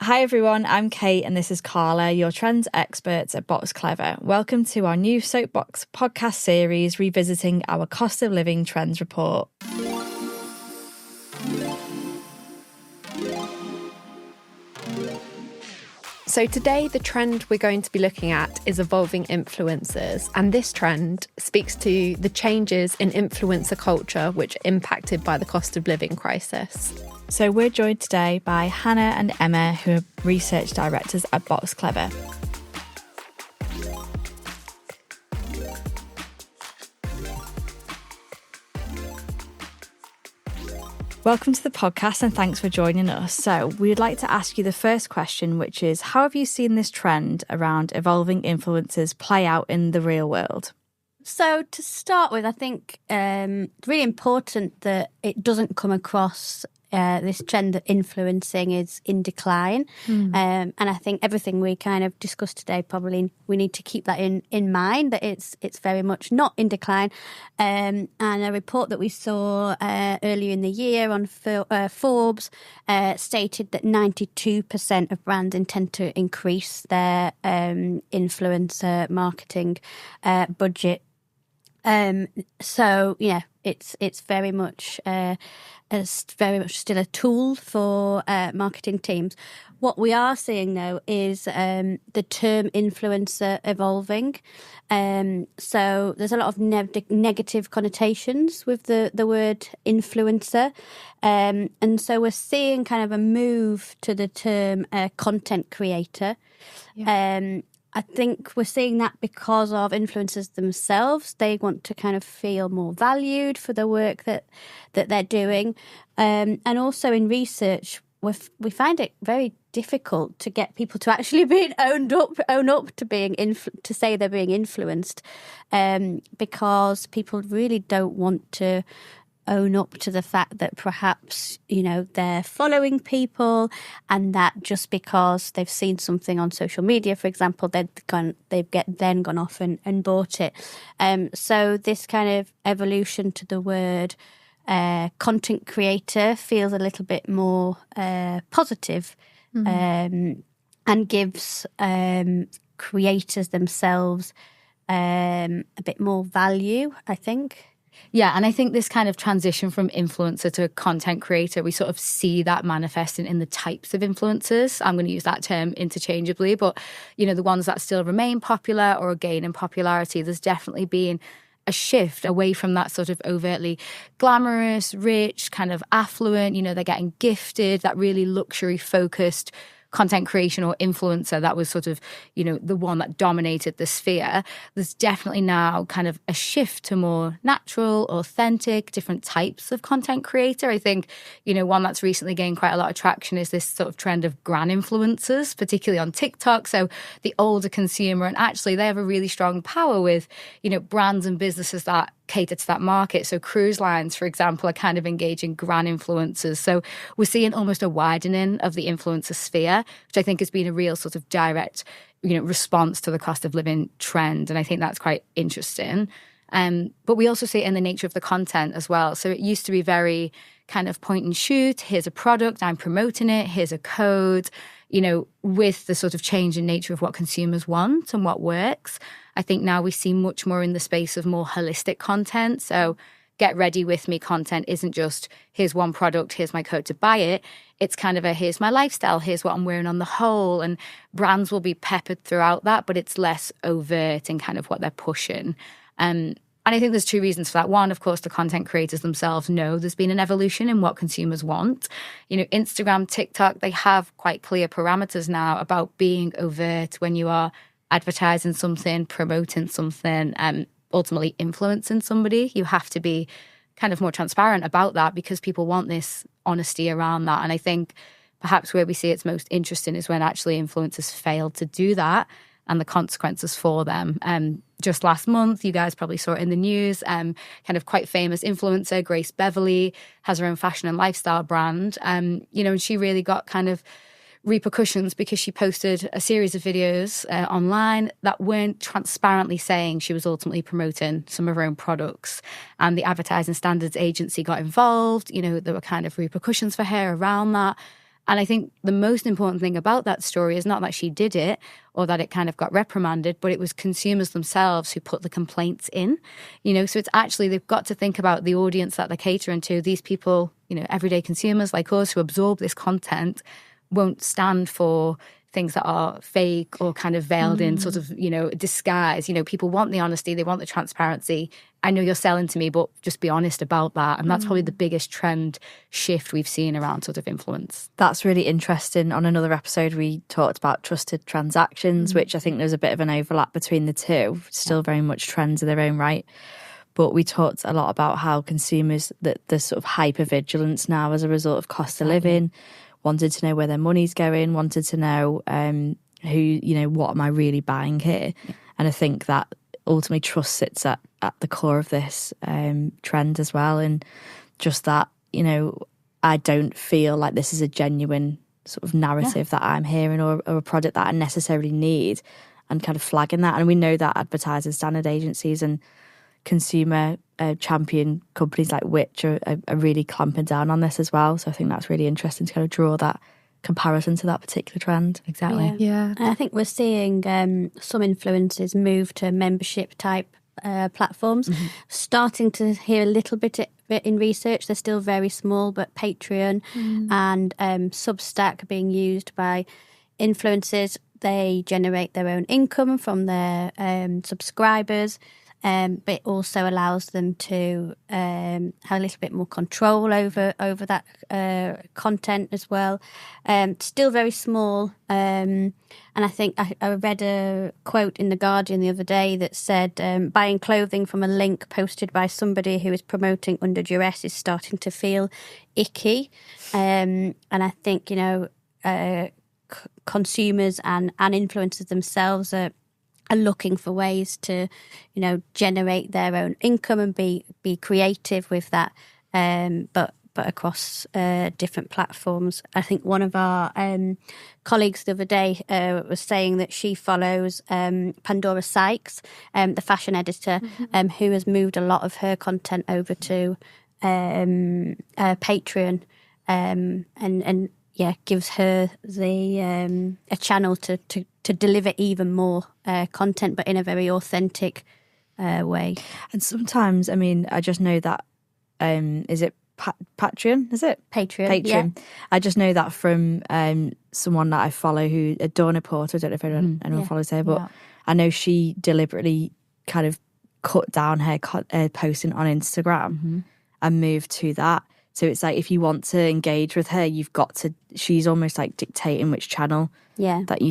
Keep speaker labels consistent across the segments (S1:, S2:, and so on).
S1: Hi everyone, I'm Kate and this is Carla, your trends experts at Box Clever. Welcome to our new Soapbox podcast series revisiting our cost of living trends report.
S2: So today the trend we're going to be looking at is evolving influencers, and this trend speaks to the changes in influencer culture which are impacted by the cost of living crisis.
S1: So we're joined today by Hannah and Emma, who are research directors at Box Clever. Welcome to the podcast and thanks for joining us. So we'd like to ask you the first question, which is, how have you seen this trend around evolving influencers play out in the real world?
S3: So to start with, I think it's really important that it doesn't come across this trend that influencing is in decline. And I think everything we kind of discussed today, probably we need to keep that in mind, that it's very much not in decline. And a report that we saw earlier in the year on Forbes stated that 92% of brands intend to increase their influencer marketing budget. So yeah, it's very much still a tool for marketing teams. What we are seeing though is the term influencer evolving. So there's a lot of negative connotations with the word influencer, and so we're seeing kind of a move to the term content creator. Yeah. I think we're seeing that because of influencers themselves. They want to kind of feel more valued for the work that they're doing. And also in research, we find it very difficult to get people to actually own up to being to say they're being influenced, because people really don't want to own up to the fact that perhaps, they're following people, and that just because they've seen something on social media, for example, they've then gone off and bought it. So this kind of evolution to the word content creator feels a little bit more positive, and gives creators themselves a bit more value, I think.
S4: Yeah, and I think this kind of transition from influencer to content creator, we sort of see that manifesting in the types of influencers. I'm going to use that term interchangeably, but, the ones that still remain popular or gain in popularity, there's definitely been a shift away from that sort of overtly glamorous, rich, kind of affluent, they're getting gifted, that really luxury-focused content creation or influencer that was sort of, the one that dominated the sphere. There's definitely now kind of a shift to more natural, authentic, different types of content creator. I think, one that's recently gained quite a lot of traction is this sort of trend of gran influencers, particularly on TikTok. So the older consumer, and actually they have a really strong power with, brands and businesses that cater to that market. So cruise lines, for example, are kind of engaging gran influencers. So we're seeing almost a widening of the influencer sphere, which I think has been a real sort of direct, response to the cost of living trend. And I think that's quite interesting. But we also see it in the nature of the content as well. So it used to be very kind of point and shoot. Here's a product, I'm promoting it. Here's a code, with the sort of change in nature of what consumers want and what works. I think now we see much more in the space of more holistic content. So get ready with me content isn't just here's one product, here's my code to buy it. It's kind of a here's my lifestyle, here's what I'm wearing on the whole. And brands will be peppered throughout that, but it's less overt in kind of what they're pushing. And I think there's two reasons for that. One, of course, the content creators themselves know there's been an evolution in what consumers want. Instagram, TikTok, they have quite clear parameters now about being overt when you are advertising something, promoting something, ultimately influencing somebody. You have to be kind of more transparent about that because people want this honesty around that. And I think perhaps where we see it's most interesting is when actually influencers fail to do that and the consequences for them. Just last month, you guys probably saw it in the news, kind of quite famous influencer, Grace Beverley, has her own fashion and lifestyle brand. And she really got kind of repercussions because she posted a series of videos online that weren't transparently saying she was ultimately promoting some of her own products. And the Advertising Standards Agency got involved. There were kind of repercussions for her around that. And I think the most important thing about that story is not that she did it or that it kind of got reprimanded, but it was consumers themselves who put the complaints in, so it's actually, they've got to think about the audience that they're catering to. These people, everyday consumers like us who absorb this content won't stand for things that are fake or kind of veiled in sort of, disguise. People want the honesty, they want the transparency. I know you're selling to me, but just be honest about that. And that's probably the biggest trend shift we've seen around sort of influence.
S1: That's really interesting. On another episode, we talked about trusted transactions, which I think there's a bit of an overlap between the two. Still very much trends in their own right. But we talked a lot about how consumers, that there's sort of hyper-vigilance now as a result of cost of living, wanted to know where their money's going, wanted to know what am I really buying here? Yeah. And I think that ultimately trust sits at the core of this trend as well. And just that, I don't feel like this is a genuine sort of narrative that I'm hearing or a product that I necessarily need, and kind of flagging that. And we know that advertising standard agencies and consumer champion companies like Which are really clamping down on this as well. So I think that's really interesting to kind of draw that comparison to that particular trend.
S4: Exactly.
S2: Yeah.
S3: I think we're seeing some influencers move to membership type platforms. Starting to hear a little bit in research. They're still very small, but Patreon and Substack are being used by influencers. They generate their own income from their subscribers. But it also allows them to have a little bit more control over that content as well. Still very small. And I think I read a quote in The Guardian the other day that said, buying clothing from a link posted by somebody who is promoting under duress is starting to feel icky. And I think, consumers and influencers themselves are looking for ways to, generate their own income and be creative with that, but across different platforms. I think one of our colleagues the other day was saying that she follows Pandora Sykes, the fashion editor, who has moved a lot of her content over to Patreon, and gives her the a channel to deliver even more content, but in a very authentic way. And
S1: sometimes, I just know that, is it Patreon? Is it?
S3: Patreon. Yeah.
S1: I just know that from someone that I follow, who Adorna Porter. I don't know if anyone follows her, but I know she deliberately kind of cut down her posting on Instagram and moved to that. So it's like, if you want to engage with her, she's almost like dictating which channel that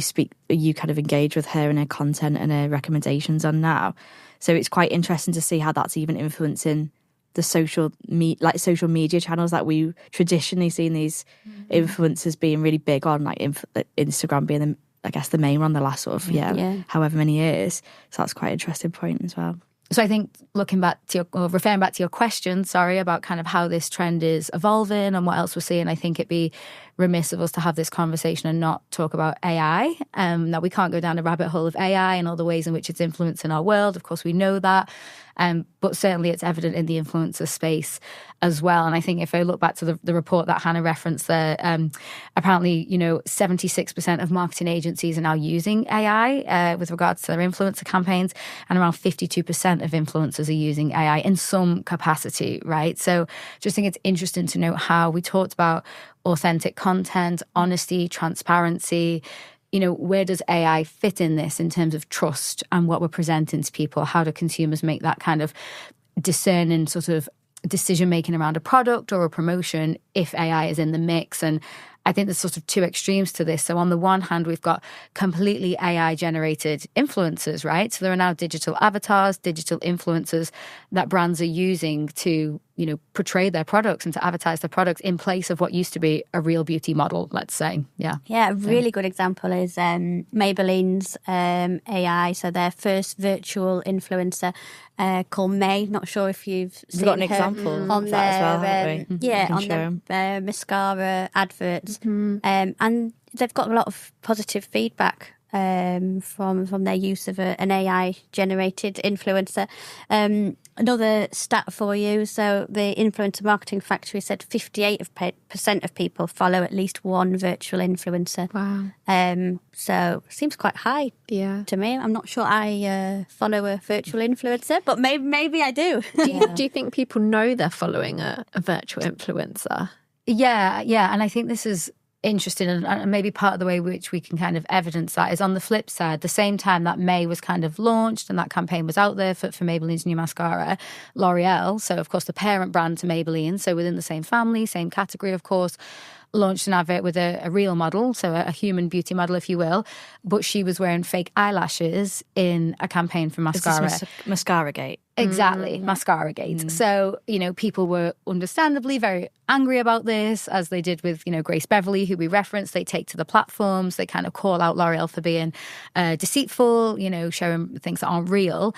S1: you kind of engage with her and her content and her recommendations on now. So it's quite interesting to see how that's even influencing the social media channels that we traditionally seen these influencers being really big on, like Instagram being the main one the last sort of however many years. So that's quite an interesting point as well.
S4: So I think referring back to your question, about kind of how this trend is evolving and what else we're seeing, I think it'd be remiss of us to have this conversation and not talk about AI. Now, we can't go down a rabbit hole of AI and all the ways in which it's influencing our world. Of course, we know that. But certainly it's evident in the influencer space as well. And I think if I look back to the report that Hannah referenced there, apparently, 76% of marketing agencies are now using AI with regards to their influencer campaigns, and around 52% of influencers are using AI in some capacity, right? So just think it's interesting to note how we talked about authentic content, honesty, transparency. Where does AI fit in this in terms of trust and what we're presenting to people? How do consumers make that kind of discerning sort of decision-making around a product or a promotion if AI is in the mix? And I think there's sort of two extremes to this. So on the one hand, we've got completely AI-generated influencers, right? So there are now digital avatars, digital influencers that brands are using to, portray their products and to advertise their products in place of what used to be a real beauty model, let's say. Yeah.
S3: Yeah, a really good example is Maybelline's AI. So their first virtual influencer called May. Not sure if you've seen
S1: got an
S3: her
S1: example
S3: on
S1: of that as well, haven't we?
S3: on the mascara adverts. And they've got a lot of positive feedback from their use of an AI generated influencer. Another stat for you. So the Influencer Marketing Factory said 58% of people follow at least one virtual influencer.
S2: Wow.
S3: So seems quite high to me. I'm not sure I follow a virtual influencer, but maybe I do.
S2: Do you think people know they're following a virtual influencer?
S4: Yeah. And I think this is interesting, and maybe part of the way which we can kind of evidence that is on the flip side. The same time that May was kind of launched and that campaign was out there for Maybelline's new mascara, L'Oreal, so of course the parent brand to Maybelline, so within the same family, same category, of course, launched an advert with a real model, so a human beauty model, if you will, but she was wearing fake eyelashes in a campaign for mascara.
S1: Mascara-gate.
S4: Exactly, Mascara-gate. So, people were understandably very angry about this, as they did with, Grace Beverley, who we referenced. They take to the platforms, they kind of call out L'Oreal for being deceitful, showing things that aren't real.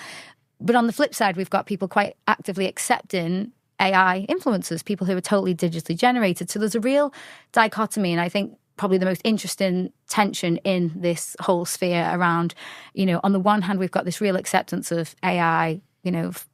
S4: But on the flip side, we've got people quite actively accepting AI influencers, people who are totally digitally generated. So there's a real dichotomy, and I think probably the most interesting tension in this whole sphere around, on the one hand, we've got this real acceptance of AI,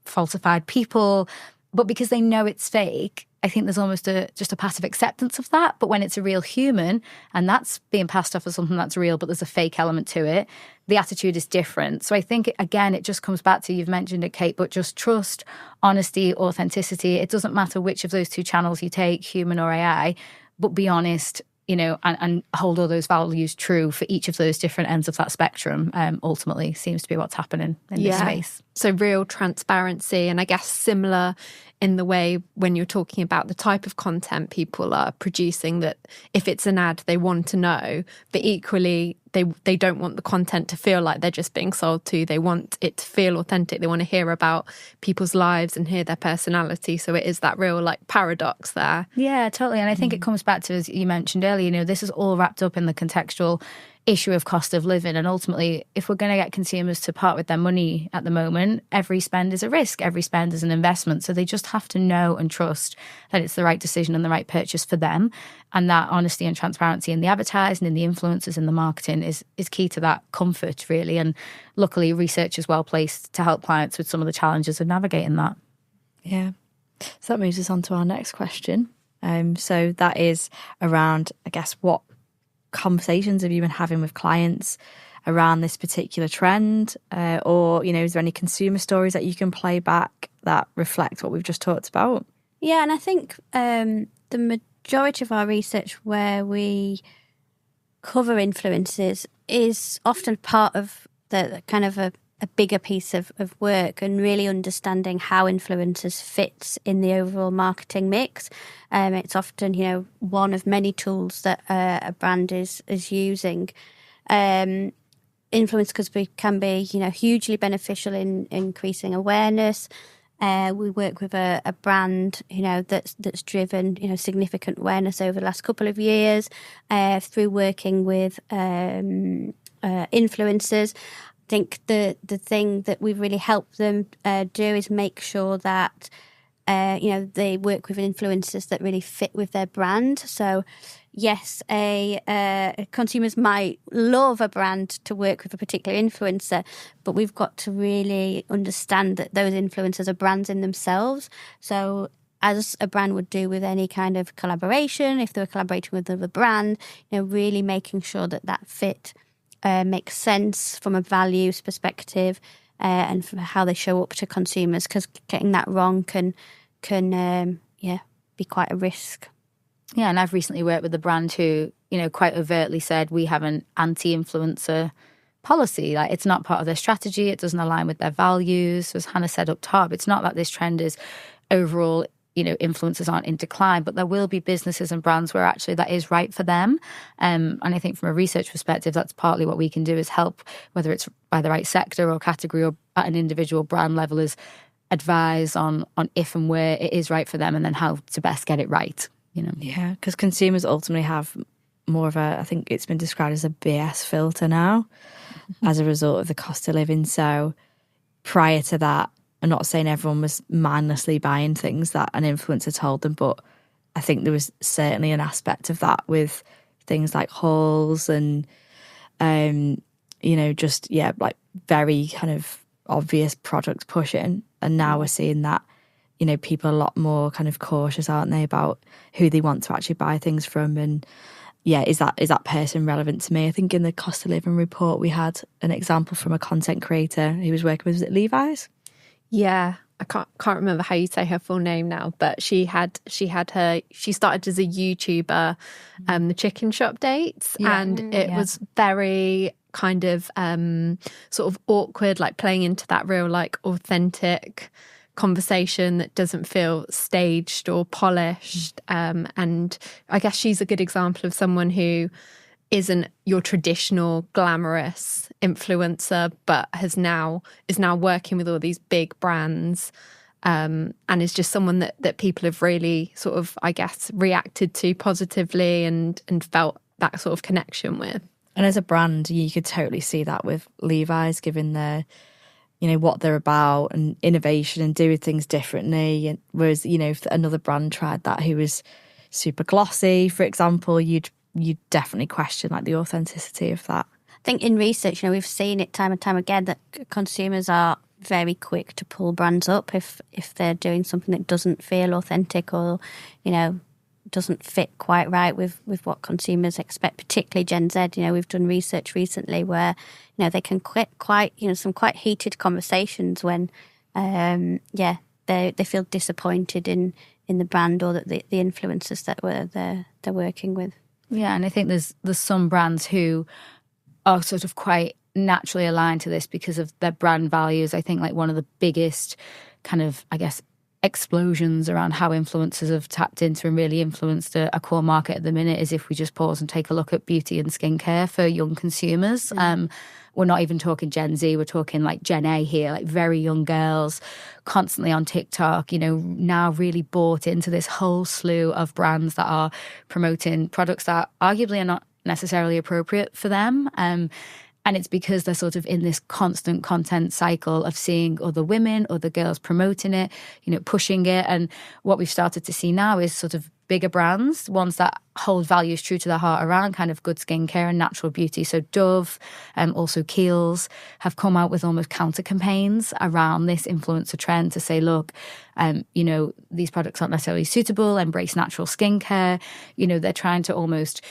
S4: falsified people, but because they know it's fake, I think there's almost just a passive acceptance of that. But when it's a real human and that's being passed off as something that's real, but there's a fake element to it, the attitude is different. So I think, again, it just comes back to, you've mentioned it, Kate, but just trust, honesty, authenticity. It doesn't matter which of those two channels you take, human or AI, but be honest, and hold all those values true for each of those different ends of that spectrum, ultimately seems to be what's happening in this space.
S2: So real transparency, and I guess similar in the way when you're talking about the type of content people are producing, that if it's an ad, they want to know, but equally they don't want the content to feel like they're just being sold to. They want it to feel authentic. They want to hear about people's lives and hear their personality. So it is that real paradox there.
S4: Yeah, totally. And I think it comes back to, as you mentioned earlier, this is all wrapped up in the contextual issue of cost of living. And ultimately, if we're going to get consumers to part with their money at the moment, every spend is a risk, every spend is an investment. So they just have to know and trust that it's the right decision and the right purchase for them. And that honesty and transparency in the advertising, in the influencers, in the marketing is key to that comfort, really. And luckily, research is well placed to help clients with some of the challenges of navigating that.
S1: Yeah. So that moves us on to our next question. So that is around, I guess, what conversations have you been having with clients around this particular trend, or is there any consumer stories that you can play back that reflect what we've just talked about?
S3: Yeah, and I think the majority of our research where we cover influences is often part of the kind of a bigger piece of work, and really understanding how influencers fits in the overall marketing mix. It's often, one of many tools that a brand is using. Influencers can be, hugely beneficial in increasing awareness. We work with a brand, that's driven, significant awareness over the last couple of years through working with influencers. I think the thing that we've really helped them do is make sure that they work with influencers that really fit with their brand. So yes, consumers might love a brand to work with a particular influencer, but we've got to really understand that those influencers are brands in themselves. So as a brand would do with any kind of collaboration, if they were collaborating with another brand, really making sure that fit makes sense from a values perspective, and from how they show up to consumers, because getting that wrong can be quite a risk.
S4: Yeah, and I've recently worked with a brand who, quite overtly said we have an anti-influencer policy. Like, it's not part of their strategy. It doesn't align with their values. As Hannah said up top, it's not that this trend is overall, influencers aren't in decline, but there will be businesses and brands where actually that is right for them. And I think from a research perspective, that's partly what we can do, is help, whether it's by the right sector or category or at an individual brand level, is advise on if and where it is right for them, and then how to best get it right.
S1: Yeah, because consumers ultimately have more of I think it's been described as a BS filter now as a result of the cost of living. So prior to that, I'm not saying everyone was mindlessly buying things that an influencer told them, but I think there was certainly an aspect of that with things like hauls and, just, very kind of obvious product pushing. And now we're seeing that, you know, people are a lot more kind of cautious, aren't they, about who they want to actually buy things from. And yeah, is that person relevant to me? I think in the cost of living report, we had an example from a content creator who was working with, was it Levi's?
S2: Yeah, I can't remember how you say her full name now, but she started as a YouTuber, the chicken shop dates, and it was very kind of sort of awkward, like playing into that real like authentic conversation that doesn't feel staged or polished. And I guess she's a good example of someone who isn't your traditional glamorous influencer, but is now working with all these big brands, and is just someone that people have really sort of, I guess, reacted to positively and felt that sort of connection with.
S1: And as a brand, you could totally see that with Levi's, given their, you know, what they're about and innovation and doing things differently. And whereas, you know, if another brand tried that who was super glossy, for example, you'd definitely question like the authenticity of that.
S3: I think in research, you know, we've seen it time and time again that consumers are very quick to pull brands up if they're doing something that doesn't feel authentic or, you know, doesn't fit quite right with what consumers expect, particularly Gen Z. You know, we've done research recently where, you know, they can quite, you know, some quite heated conversations when, they feel disappointed in the brand or the influencers that they're working with.
S4: Yeah, and I think there's some brands who are sort of quite naturally aligned to this because of their brand values. I think like one of the biggest kind of, I guess, explosions around how influencers have tapped into and really influenced a core market at the minute is if we just pause and take a look at beauty and skincare for young consumers. We're not even talking Gen Z, we're talking like Gen A here, like very young girls constantly on TikTok, you know, now really bought into this whole slew of brands that are promoting products that arguably are not necessarily appropriate for them. And it's because they're sort of in this constant content cycle of seeing other women, other girls promoting it, you know, pushing it. And what we've started to see now is sort of bigger brands, ones that hold values true to their heart around kind of good skincare and natural beauty. So Dove, also Kiehl's, have come out with almost counter campaigns around this influencer trend to say, look, you know, these products aren't necessarily suitable, embrace natural skincare. You know, they're trying to almost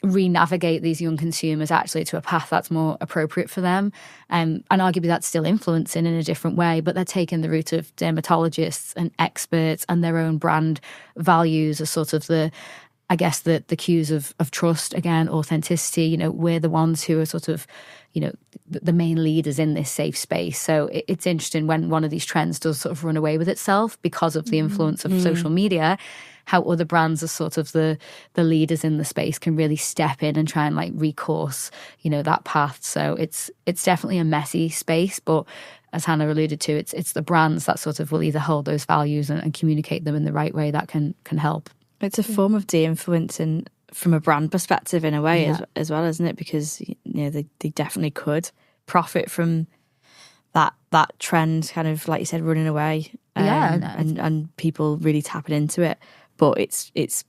S4: re-navigate these young consumers actually to a path that's more appropriate for them. And arguably that's still influencing in a different way, but they're taking the route of dermatologists and experts and their own brand values as sort of the cues of trust, again, authenticity. You know, we're the ones who are sort of, you know, the main leaders in this safe space. So it's interesting when one of these trends does sort of run away with itself because of the influence of social media, how other brands as sort of the leaders in the space can really step in and try and like recourse, you know, that path. So it's definitely a messy space, but as Hannah alluded to, it's the brands that sort of will either hold those values and communicate them in the right way that can help. It's
S1: a form of de-influencing from a brand perspective in a way as well, isn't it? Because, you know, they definitely could profit from that trend, kind of like you said, running away, and people really tapping into it. But it's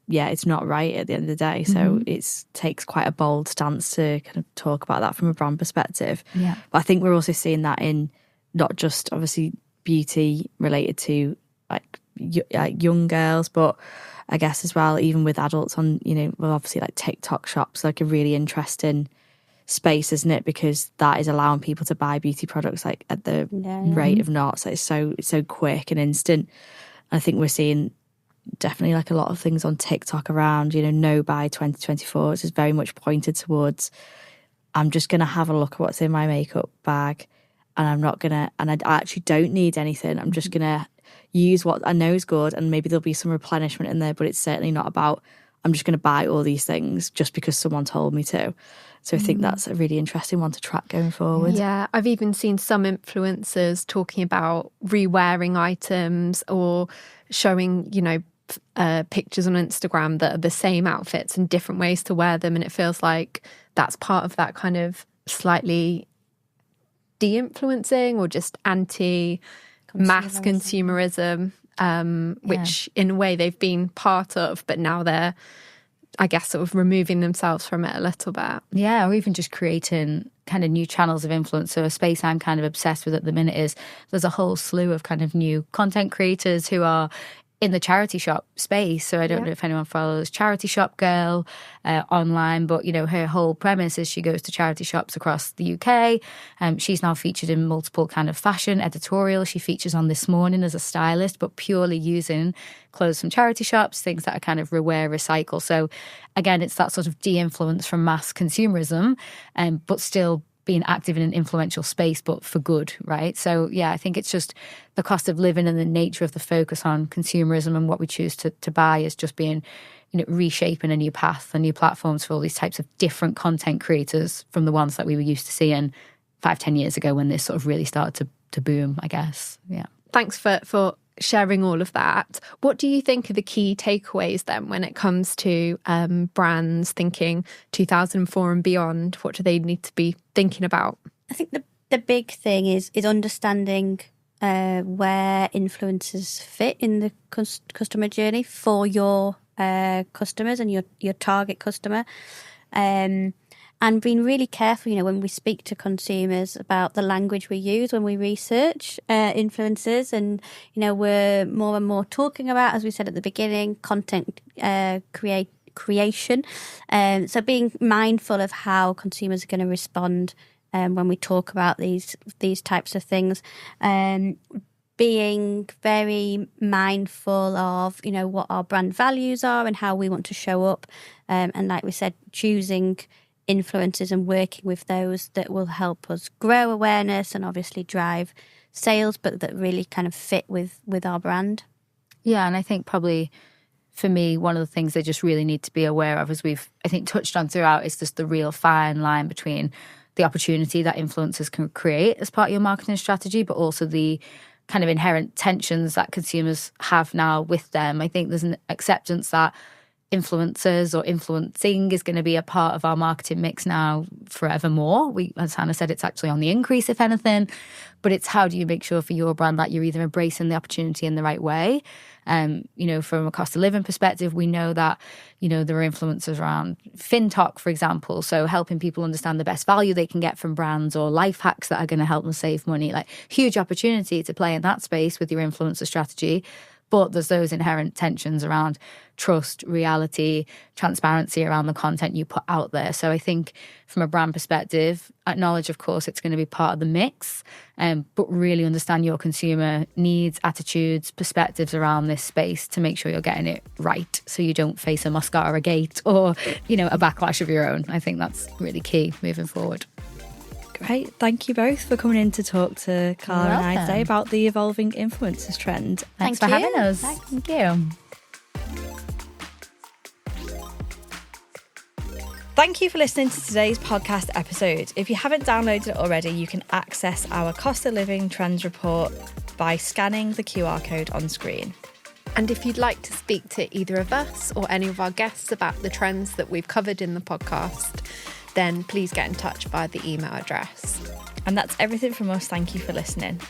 S1: not right at the end of the day. So it takes quite a bold stance to kind of talk about that from a brand perspective.
S4: Yeah.
S1: But I think we're also seeing that in not just obviously beauty related to like young girls, but I guess as well, even with adults on, you know, well, obviously like TikTok shops, like a really interesting space, isn't it? Because that is allowing people to buy beauty products like at the rate of knots. Like it's so quick and instant. I think we're seeing definitely like a lot of things on TikTok around, you know, no buy 2024, which is very much pointed towards, I'm just going to have a look at what's in my makeup bag and I actually don't need anything. I'm just going to use what I know is good, and maybe there'll be some replenishment in there, but it's certainly not about, I'm just going to buy all these things just because someone told me to. So I think that's a really interesting one to track going forward.
S2: Yeah, I've even seen some influencers talking about re-wearing items or showing, you know, pictures on Instagram that are the same outfits and different ways to wear them. And it feels like that's part of that kind of slightly de-influencing or just anti-mass consumerism, which in a way they've been part of, but now they're, I guess, sort of removing themselves from it a little bit.
S4: Yeah, or even just creating kind of new channels of influence. So a space I'm kind of obsessed with at the minute is there's a whole slew of kind of new content creators who are in the charity shop space. So I don't know if anyone follows Charity Shop Girl online, but, her whole premise is she goes to charity shops across the UK. She's now featured in multiple kind of fashion editorials. She features on This Morning as a stylist, but purely using clothes from charity shops, things that are kind of rewear, recycle. So again, it's that sort of de-influence from mass consumerism, but still being active in an influential space, but for good, right? So yeah, I think it's just the cost of living and the nature of the focus on consumerism and what we choose to buy is just being, reshaping a new path and new platforms for all these types of different content creators from the ones that we were used to seeing 5-10 years ago when this sort of really started to boom, I guess. Yeah.
S2: Thanks for sharing all of that. What do you think are the key takeaways then when it comes to brands thinking 2004 and beyond? What do they need to be thinking about?
S3: I think the big thing is understanding where influencers fit in the customer journey for your customers and your target customer. And being really careful, when we speak to consumers about the language we use when we research influencers. And, we're more and more talking about, as we said at the beginning, content creation. So being mindful of how consumers are going to respond when we talk about these types of things. Being very mindful of, what our brand values are and how we want to show up. And like we said, choosing influencers and working with those that will help us grow awareness and obviously drive sales, but that really kind of fit with our brand.
S4: Yeah, and I think probably for me, one of the things they just really need to be aware of, as we've, I think, touched on throughout, is just the real fine line between the opportunity that influencers can create as part of your marketing strategy, but also the kind of inherent tensions that consumers have now with them. I think there's an acceptance that influencers or influencing is going to be a part of our marketing mix now forevermore. As Hannah said, it's actually on the increase, if anything. But it's how do you make sure for your brand that you're either embracing the opportunity in the right way. From a cost of living perspective, we know that, there are influencers around FinTok, for example. So helping people understand the best value they can get from brands or life hacks that are going to help them save money. Like, huge opportunity to play in that space with your influencer strategy. But there's those inherent tensions around trust, reality, transparency around the content you put out there. So I think from a brand perspective, acknowledge, of course, it's going to be part of the mix, but really understand your consumer needs, attitudes, perspectives around this space to make sure you're getting it right so you don't face a mascara gate or, a backlash of your own. I think that's really key moving forward.
S1: Great. Thank you both for coming in to talk to Carla and I today about the evolving influencers trend.
S4: Thanks for having us. Thank you.
S1: Thank you for listening to today's podcast episode. If you haven't downloaded it already, you can access our cost of living trends report by scanning the QR code on screen.
S2: And if you'd like to speak to either of us or any of our guests about the trends that we've covered in the podcast, then please get in touch via the email address.
S1: And that's everything from us. Thank you for listening.